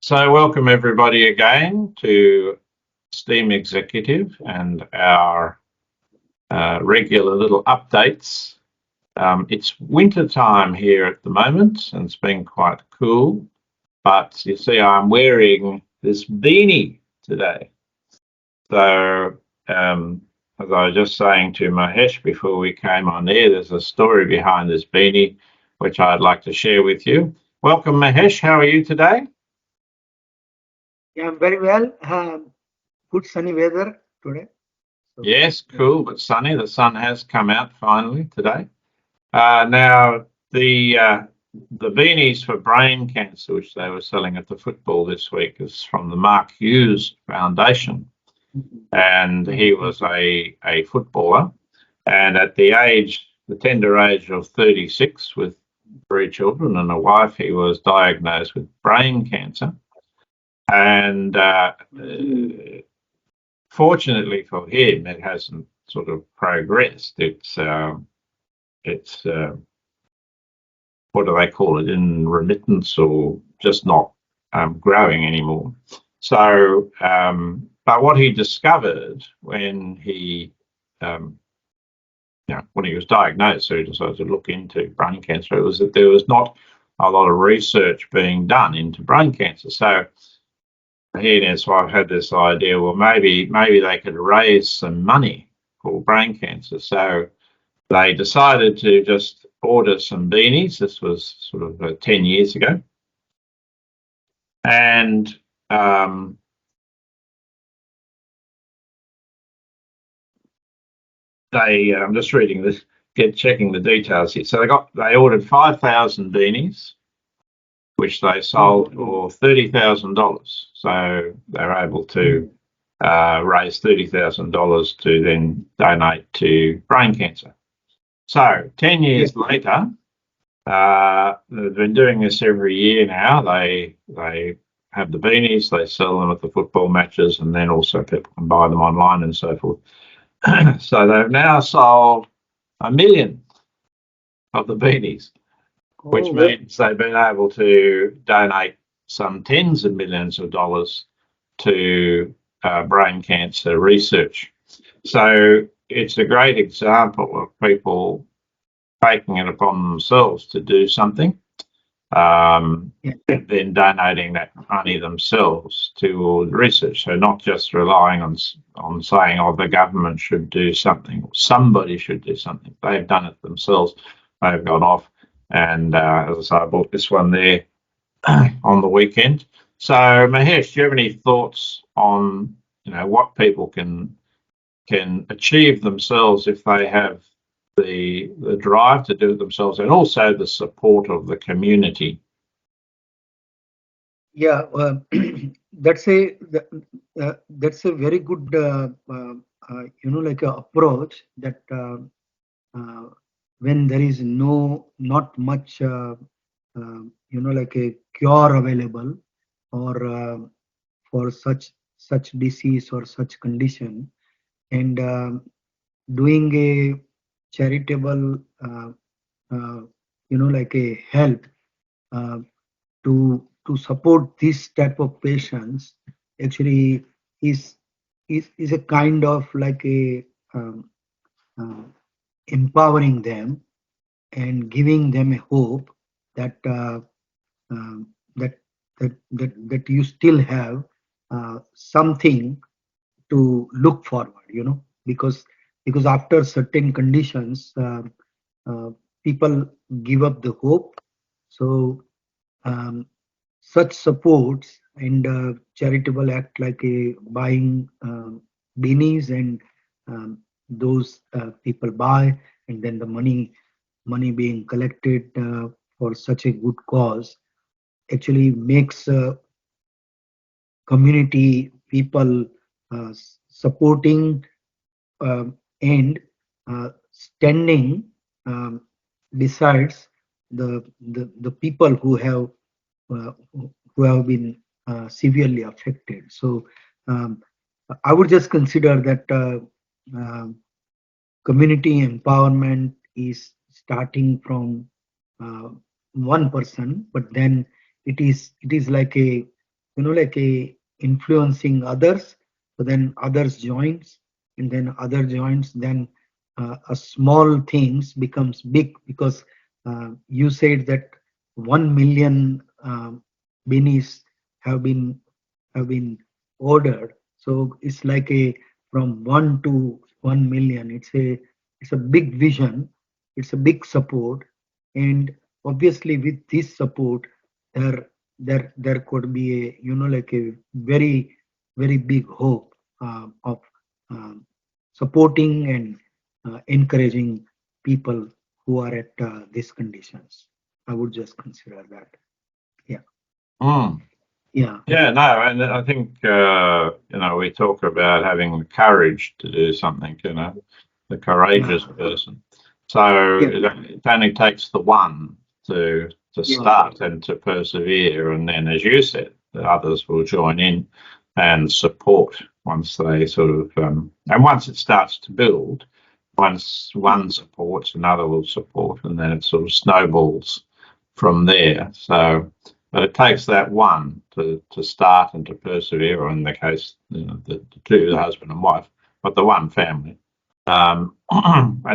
So welcome everybody again to STEAM Executive and our regular little updates. It's winter time here at the moment and it's been quite cool, but you see I'm wearing this beanie today. So as I was just saying to Mahesh before we came on air, there's a story behind this beanie which I'd like to share with you. Welcome Mahesh, how are you today? Yeah, I'm very well. Good sunny weather today. So, Yes, yeah. cool, but sunny. The sun has come out finally today. Now the beanies for brain cancer, which they were selling at the football this week, is from the Hughes Foundation, and he was a footballer, and at the tender age of 36, with 3 children and a wife, he was diagnosed with brain cancer, and fortunately for him, it hasn't sort of progressed. It's what do they call it, in remittance, or just not growing anymore. So, but what he discovered when when he was diagnosed, so he decided to look into brain cancer, it was that there was not a lot of research being done into brain cancer. So he and his wife had this idea, well, maybe they could raise some money for brain cancer. So they decided to just order some beanies. This was sort of 10 years ago. And I'm just reading this, checking the details here. So they ordered 5,000 beanies, which they sold for $30,000. So they're able to raise $30,000 to then donate to brain cancer. So 10 years later, they've been doing this every year now. They have the beanies, they sell them at the football matches, and then also people can buy them online and so forth. So they've now sold 1 million of the beanies, which means they've been able to donate some tens of millions of dollars to brain cancer research. So it's a great example of people taking it upon themselves to do something, then donating that money themselves to research. So not just relying on saying, oh, the government should do something, or somebody should do something. They've done it themselves. They've gone off, and as I say, I bought this one there on the weekend. So Mahesh, do you have any thoughts on what people can achieve themselves if they have the drive to do it themselves, and also the support of the community? Yeah, that's a very good like a approach that when there is not much like a cure available, or for such disease or such condition, and doing a charitable like a help uh, to support this type of patients, actually is is a kind of like a uh, empowering them and giving them a hope that um, that that you still have something to look forward, because after certain conditions, uh, people give up the hope. So um, such supports and charitable act like a buying beanies, and those people buy, and then the money being collected for such a good cause actually makes community people supporting and standing besides the people who have been severely affected. So um, I would just consider that community empowerment is starting from uh, one person, but then it is like a like a influencing others. So then others joins, and then other joins. Then a small things becomes big because you said that 1 million beanies have been have been ordered. So it's like a from 1 to 1 million. It's a big vision. It's a big support, and obviously with this support, there there could be a like a very big hope of um, supporting and encouraging people who are at these conditions. I would just consider that. Yeah. Mm. Yeah. Yeah, no, and I think we talk about having the courage to do something. The courageous Yeah. person. So Yeah. it only takes the one to Yeah. start and to persevere, and then, as you said, the others will join in and support once they sort of and once it starts to build. Once one supports, another will support, and then it sort of snowballs from there. So, but it takes that one to start and to persevere, or in the case, the two, the husband and wife, but the one family, and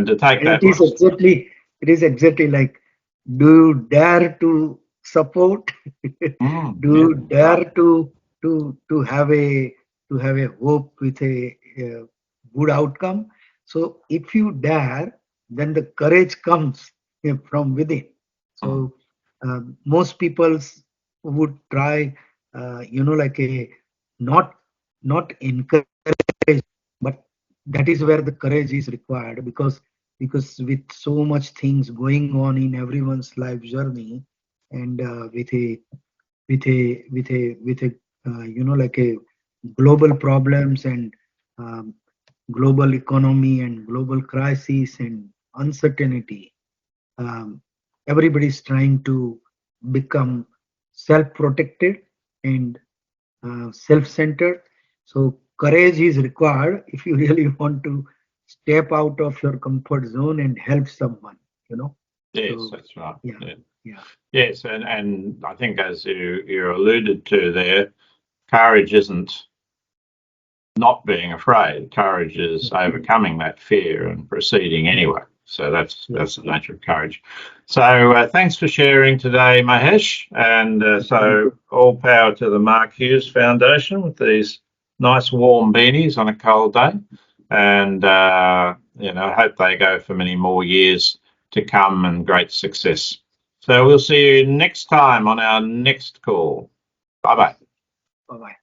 to take that It one. is exactly like, do you dare to support? Do Yeah, you dare to have a hope with a good outcome? So if you dare, then the courage comes from within. mm, So most people would try, like a not encourage, but that is where the courage is required, because with so much things going on in everyone's life journey, and with a like a global problems, and um, global economy and global crisis and uncertainty, um, everybody's trying to become self-protected and self-centered. So courage is required if you really want to step out of your comfort zone and help someone. You know. yes, So that's right. yeah, Yeah. yeah, Yes, and I think, as you alluded to there, courage isn't not being afraid. Courage is overcoming that fear and proceeding anyway. So that's yeah. the nature of courage. So thanks for sharing today, Mahesh. And so all power to the Mark Hughes Foundation with these nice warm beanies on a cold day. And I hope they go for many more years to come and great success. So we'll see you next time on our next call. Bye bye. Bye bye.